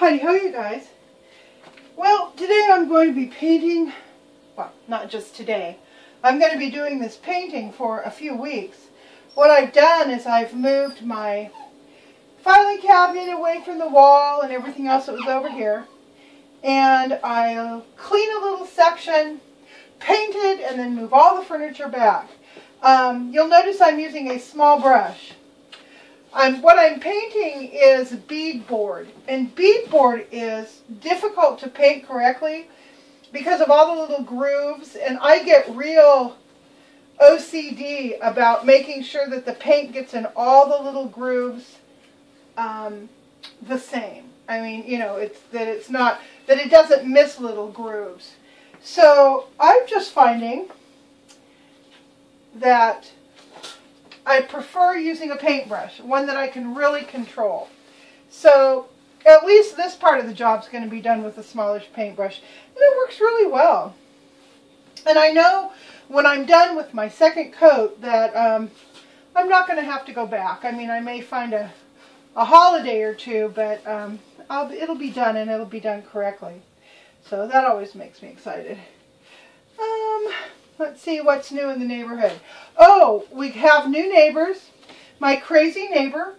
Howdy-ho, you guys. Well, today I'm going to be painting, well, not just today. I'm going to be doing this painting for a few weeks. What I've done is I've moved my filing cabinet away from the wall and everything else that was over here. And I'll clean a little section, paint it, and then move all the furniture back. You'll notice I'm using a small brush. What I'm painting is beadboard, and beadboard is difficult to paint correctly because of all the little grooves, and I get real OCD about making sure that the paint gets in all the little grooves the same. I mean, you know, that it doesn't miss little grooves. So I'm just finding that I prefer using a paintbrush, one that I can really control. So at least this part of the job is going to be done with a smallish paintbrush, and it works really well. And I know when I'm done with my second coat that I'm not going to have to go back. I mean, I may find a holiday or two, but it'll be done, and it'll be done correctly. So that always makes me excited. Let's see what's new in the neighborhood. Oh, we have new neighbors. My crazy neighbor,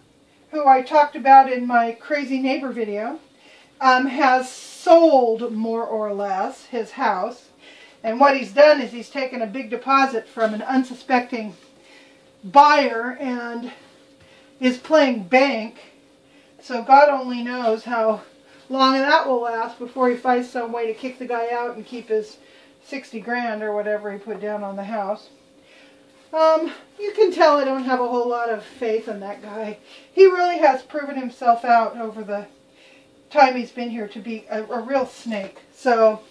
who I talked about in my crazy neighbor video, has sold more or less his house. And what he's done is he's taken a big deposit from an unsuspecting buyer and is playing bank. So God only knows how long that will last before he finds some way to kick the guy out and keep his 60 grand or whatever he put down on the house. You can tell I don't have a whole lot of faith in that guy. He really has proven himself out over the time he's been here to be a real snake. So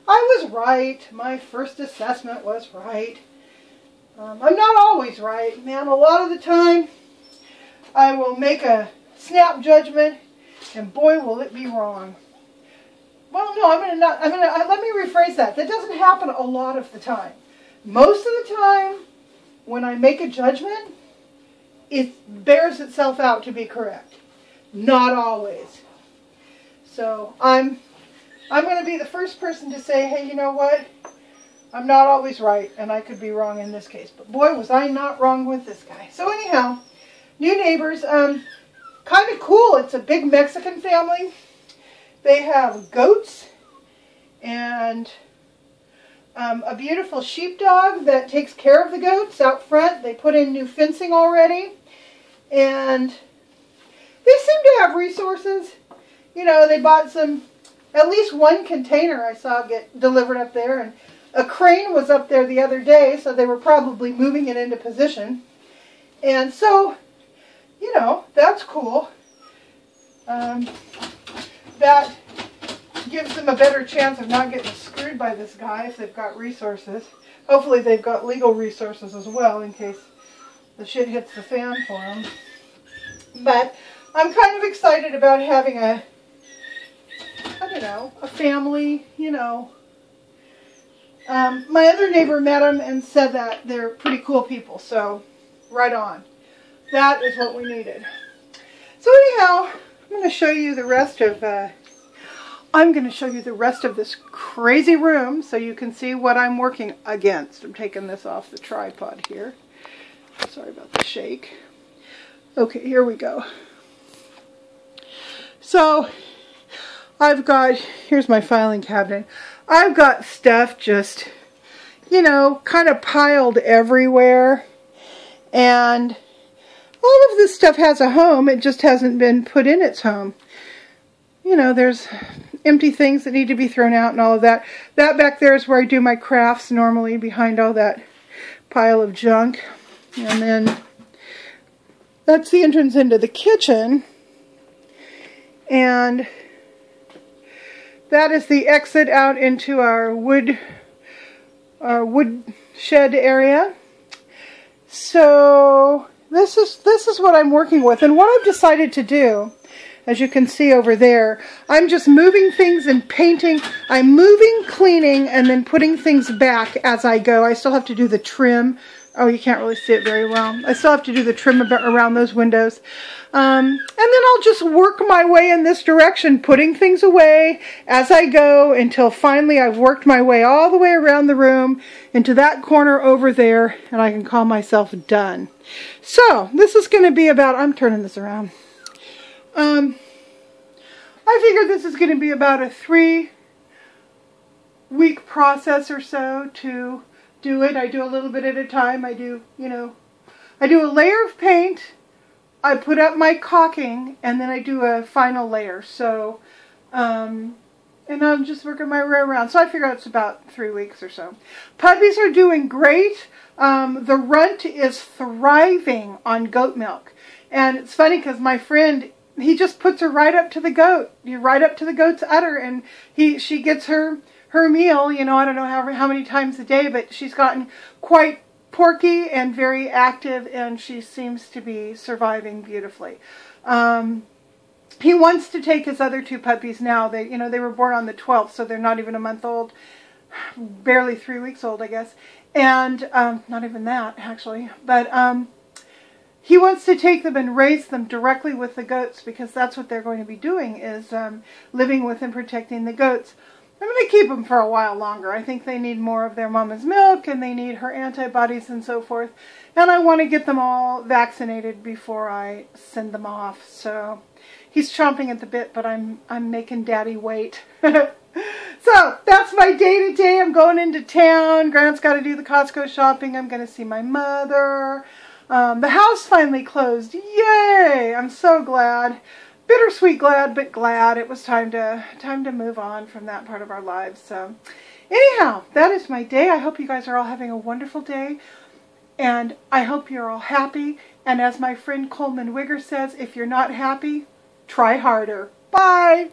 I was right. My first assessment was right. I'm not always right, man. A lot of the time I will make a snap judgment, and boy will it be wrong. Well, no, let me rephrase that. That doesn't happen a lot of the time. Most of the time, when I make a judgment, it bears itself out to be correct. Not always. So I'm going to be the first person to say, hey, you know what? I'm not always right, and I could be wrong in this case. But boy, was I not wrong with this guy. So anyhow, new neighbors. Kind of cool. It's a big Mexican family. They have goats and a beautiful sheepdog that takes care of the goats out front. They put in new fencing already. And they seem to have resources. You know, they bought at least one container I saw get delivered up there. And a crane was up there the other day, so they were probably moving it into position. And so, you know, that's cool. That gives them a better chance of not getting screwed by this guy if they've got resources. Hopefully they've got legal resources as well in case the shit hits the fan for them. But I'm kind of excited about having a family, you know. My other neighbor met them and said that they're pretty cool people, so right on. That is what we needed. So anyhow, I'm going to show you the rest of this crazy room so you can see what I'm working against. I'm taking this off the tripod here. Sorry about the shake. Okay, here we go. So here's my filing cabinet. I've got stuff just, you know, kind of piled everywhere. And all of this stuff has a home, it just hasn't been put in its home. You know, there's empty things that need to be thrown out and all of that. That back there is where I do my crafts normally, behind all that pile of junk. And then that's the entrance into the kitchen. And that is the exit out into our wood shed area. So this is what I'm working with, and what I've decided to do, as you can see over there, I'm just moving things and painting. I'm moving, cleaning, and then putting things back as I go. I still have to do the trim Oh, you can't really see it very well. I still have to do the trim around those windows. And then I'll just work my way in this direction, putting things away as I go until finally I've worked my way all the way around the room into that corner over there, and I can call myself done. So, this is going to be about, I'm turning this around. I figured this is going to be about a 3-week process or so to do it. I do a little bit at a time. I do a layer of paint, I put up my caulking, and then I do a final layer. So, and I'm just working my way around. So I figure it's about 3 weeks or so. Puppies are doing great. The runt is thriving on goat milk. And it's funny because my friend, he just puts her right up to the goat. Right up to the goat's udder, and she gets her meal, I don't know how many times a day, but she's gotten quite porky and very active, and she seems to be surviving beautifully. He wants to take his other 2 puppies now. They were born on the 12th, so they're not even a month old, barely 3 weeks old, I guess, and not even that, actually, but he wants to take them and raise them directly with the goats, because that's what they're going to be doing, is living with and protecting the goats. I'm going to keep them for a while longer. I think they need more of their mama's milk, and they need her antibodies and so forth. And I want to get them all vaccinated before I send them off. So he's chomping at the bit, but I'm making Daddy wait. So that's my day today. I'm going into town. Grant's got to do the Costco shopping. I'm going to see my mother. The house finally closed. Yay! I'm so glad. Bittersweet glad, but glad it was time to move on from that part of our lives. So anyhow, that is my day. I hope you guys are all having a wonderful day, and I hope you're all happy. And as my friend Coleman Wigger says, if you're not happy, try harder. Bye!